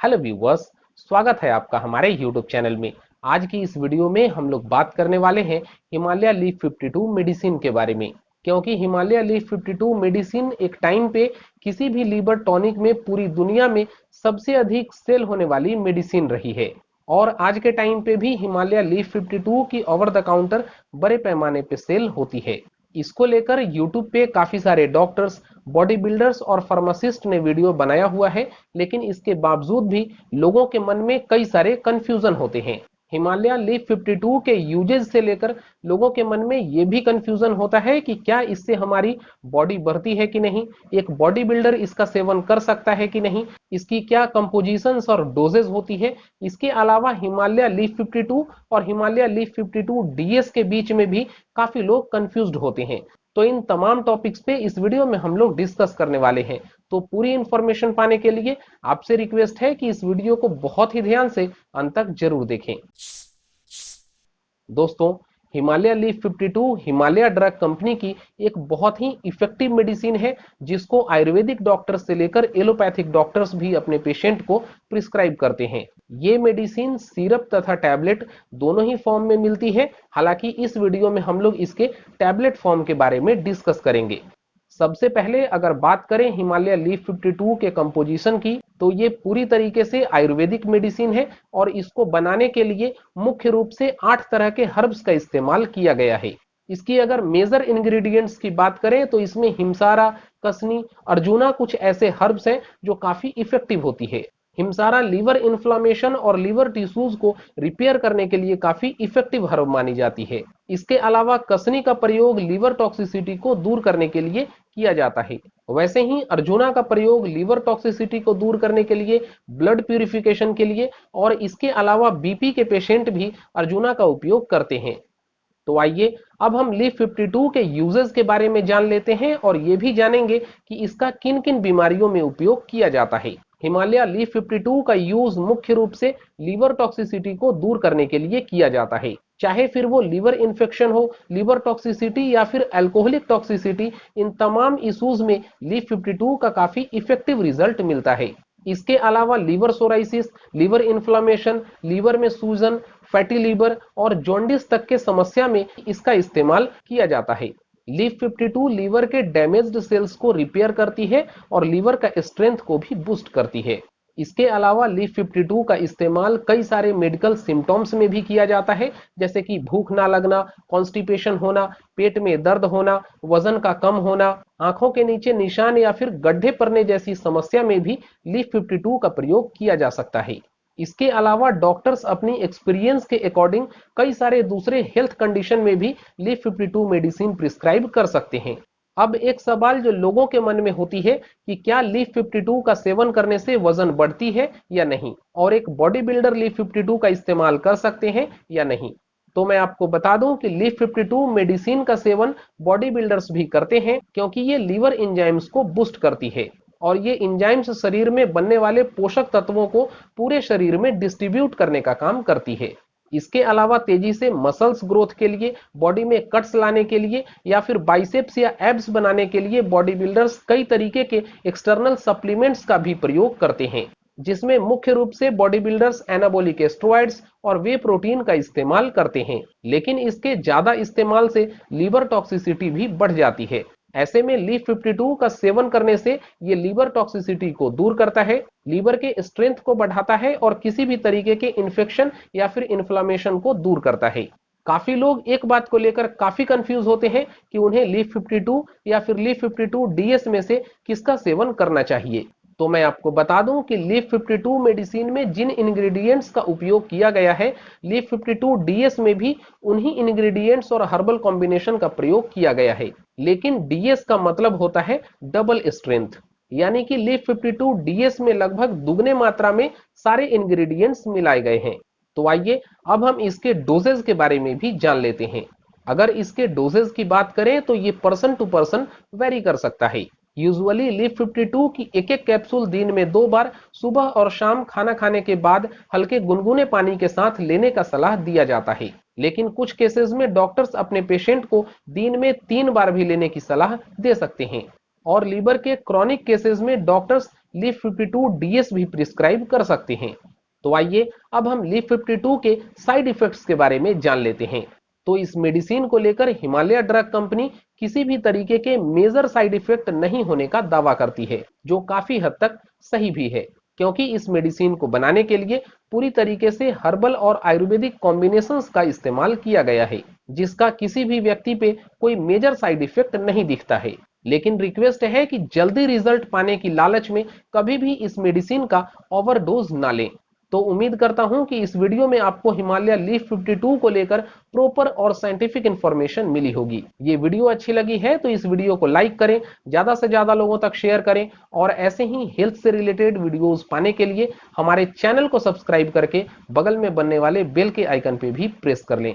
Hello viewers, स्वागत है आपका हमारे यूट्यूब चैनल में। आज की इस वीडियो में हम लोग बात करने वाले हैं हिमालय लीफ 52 मेडिसिन के बारे में। क्योंकि हिमालय लीफ 52 मेडिसिन एक टाइम पे किसी भी लीवर टॉनिक में पूरी दुनिया में सबसे अधिक सेल होने वाली मेडिसिन रही है और आज के टाइम पे भी हिमालय लीफ 52 की ओवर द काउंटर बड़े पैमाने पे सेल होती है। इसको लेकर यूट्यूब पे काफी सारे डॉक्टर्स, बॉडी बिल्डर्स और फार्मासिस्ट ने वीडियो बनाया हुआ है, लेकिन इसके बावजूद भी लोगों के मन में कई सारे कंफ्यूजन होते हैं। हिमालय लीफ 52 के यूजेज से लेकर लोगों के मन में ये भी कंफ्यूजन होता है कि क्या इससे हमारी बॉडी बढ़ती है कि नहीं, एक बॉडी बिल्डर इसका सेवन कर सकता है कि नहीं, इसकी क्या कंपोजिशंस और डोजेज होती है। इसके अलावा हिमालय लीफ 52 और हिमालय लीफ 52 डीएस के बीच में भी काफी लोग कंफ्यूज्ड होते हैं। तो इन तमाम टॉपिक्स पे इस वीडियो में हम लोग डिस्कस करने वाले हैं। तो पूरी इंफॉर्मेशन पाने के लिए आपसे रिक्वेस्ट है कि इस वीडियो को बहुत ही ध्यान से अंत तक जरूर देखें। दोस्तों, Himalaya leaf 52 Himalaya drug company की एक बहुत ही इफेक्टिव मेडिसिन है, जिसको आयुर्वेदिक डॉक्टर्स से लेकर एलोपैथिक डॉक्टर्स भी अपने पेशेंट को प्रिस्क्राइब करते हैं। ये मेडिसिन सिरप तथा टैबलेट दोनों ही फॉर्म में मिलती है। हालांकि इस वीडियो में हम लोग इसके टैबलेट फॉर्म के बारे में डिस्कस करेंगे। सबसे पहले अगर बात करें हिमालय लीफ 52 के कंपोजिशन की, तो ये पूरी तरीके से आयुर्वेदिक मेडिसिन है और इसको बनाने के लिए मुख्य रूप से 8 तरह के हर्ब्स का इस्तेमाल किया गया है। इसकी अगर मेजर इंग्रेडिएंट्स की बात करें तो इसमें हिमसारा, कसनी, अर्जुना कुछ ऐसे हर्ब्स हैं जो काफी इफेक्टिव होती है। हिमसारा लीवर इन्फ्लामेशन और लीवर टिश्यूज को रिपेयर करने के लिए काफी इफेक्टिव हर्ब मानी जाती है। इसके अलावा कसनी का प्रयोग लीवर टॉक्सिसिटी को दूर करने के लिए किया जाता है। वैसे ही अर्जुना का प्रयोग लीवर टॉक्सिसिटी को दूर करने के लिए, ब्लड प्यूरिफिकेशन के लिए और इसके अलावा बीपी के पेशेंट भी अर्जुना का उपयोग करते हैं। तो आइए अब हम लीफ 52 के यूजेस के बारे में जान लेते हैं और ये भी जानेंगे कि इसका किन किन बीमारियों में उपयोग किया जाता है। हिमालय लीफ 52 का यूज मुख्य रूप से लीवर टॉक्सिसिटी को दूर करने के लिए किया जाता है। चाहे फिर वो लीवर इन्फेक्शन हो, लीवर टॉक्सिसिटी या फिर अल्कोहलिक टॉक्सिसिटी, इन तमाम इश्यूज में लीफ 52 का काफी इफेक्टिव रिजल्ट मिलता है। इसके अलावा liver psoriasis, liver inflammation, liver में सूजन, फैटी लीवर और जॉन्डिस तक के समस्या में इसका इस्तेमाल किया जाता है। लीफ 52 लीवर के डैमेज्ड सेल्स को रिपेयर करती है और लीवर का स्ट्रेंथ को भी बूस्ट करती है। इसके अलावा लीफ 52 का इस्तेमाल कई सारे मेडिकल सिम्टम्स में भी किया जाता है, जैसे कि भूख ना लगना, कॉन्स्टिपेशन होना, पेट में दर्द होना, वजन का कम होना, आंखों के नीचे निशान या फिर गड्ढे पड़ने जैसी समस्या में भी लीफ 52 का प्रयोग किया जा सकता है। इसके अलावा डॉक्टर्स अपनी एक्सपीरियंस के अकॉर्डिंग कई सारे दूसरे हेल्थ कंडीशन में भी लीफ 52 मेडिसिन प्रिस्क्राइब कर सकते हैं। अब एक सवाल जो लोगों के मन में होती है कि क्या लीफ 52 का सेवन करने से वजन बढ़ती है या नहीं, और एक बॉडी बिल्डर लीफ 52 का इस्तेमाल कर सकते हैं या नहीं। तो मैं आपको बता दूं कि लीफ 52 मेडिसिन का सेवन बॉडी बिल्डर्स भी करते हैं, क्योंकि ये लीवर एंजाइम्स को बूस्ट करती है और ये एंजाइम्स शरीर में बनने वाले पोषक तत्वों को पूरे शरीर में डिस्ट्रीब्यूट करने का काम करती है। इसके अलावा तेजी से मसल्स ग्रोथ के लिए, बॉडी में कट्स लाने के लिए या फिर बाइसेप्स या एब्स बनाने के लिए बॉडी बिल्डर्स कई तरीके के एक्सटर्नल सप्लीमेंट्स का भी प्रयोग करते हैं, जिसमें मुख्य रूप से बॉडी बिल्डर्स एनाबॉलिक स्टेरॉइड्स और वे प्रोटीन का इस्तेमाल करते हैं। लेकिन इसके ज्यादा इस्तेमाल से लीवर टॉक्सिसिटी भी बढ़ जाती है। ऐसे में लीफ 52 का सेवन करने से ये लीवर टॉक्सिसिटी को दूर करता है, लीवर के स्ट्रेंथ को बढ़ाता है और किसी भी तरीके के इन्फेक्शन या फिर इन्फ्लामेशन को दूर करता है। काफी लोग एक बात को लेकर काफी कंफ्यूज होते हैं कि उन्हें लीफ 52 या फिर लीफ 52 डीएस में से किसका सेवन करना चाहिए। तो मैं आपको बता दूं कि लीफ 52 मेडिसिन में जिन इंग्रेडिएंट्स का उपयोग किया गया है, लीफ 52 डीएस में भी उन्हीं इंग्रेडिएंट्स और हर्बल कॉम्बिनेशन का प्रयोग किया गया है। लेकिन डीएस का मतलब होता है डबल स्ट्रेंथ, यानी कि लीफ 52 डीएस में लगभग दुगने मात्रा में सारे इंग्रेडिएंट्स मिलाए गए हैं। तो आइए अब हम इसके डोजेज के बारे में भी जान लेते हैं। अगर इसके डोजेज की बात करें तो ये पर्सन टू पर्सन वेरी कर सकता है। यूजुअली लीफ 52 की एक एक कैप्सूल दिन में 2 बार सुबह और शाम खाना खाने के बाद हल्के गुनगुने पानी के साथ लेने का सलाह दिया जाता है। लेकिन कुछ केसेस में डॉक्टर्स अपने पेशेंट को दिन में 3 बार भी लेने की सलाह दे सकते हैं। और लीवर के क्रॉनिक केसेस में डॉक्टर्स लीफ 52 डीएस भी प्रिस्क्राइब कर सकते हैं। तो आइए अब हम लीफ 52 के साइड इफेक्ट्स के बारे में जान लेते हैं। तो इस मेडिसिन को लेकर हिमालय ड्रग कंपनी किसी भी तरीके के मेजर साइड इफेक्ट नहीं होने का दावा करती है, जो काफी हद तक सही भी है, क्योंकि इस मेडिसिन को बनाने के लिए पूरी तरीके से हर्बल और आयुर्वेदिक कॉम्बिनेशंस का इस्तेमाल किया गया है, जिसका किसी भी व्यक्ति पे कोई मेजर साइड इफेक्ट नहीं दिखता है। लेकिन रिक्वेस्ट है कि जल्दी रिजल्ट पाने की लालच में कभी भी इस मेडिसिन का ओवरडोज ना लें। तो उम्मीद करता हूं कि इस वीडियो में आपको हिमालय लीफ 52 को लेकर प्रॉपर और साइंटिफिक इंफॉर्मेशन मिली होगी। ये वीडियो अच्छी लगी है तो इस वीडियो को लाइक करें, ज्यादा से ज्यादा लोगों तक शेयर करें और ऐसे ही हेल्थ से रिलेटेड वीडियोस पाने के लिए हमारे चैनल को सब्सक्राइब करके बगल में बनने वाले बेल के आइकन पे भी प्रेस कर लें।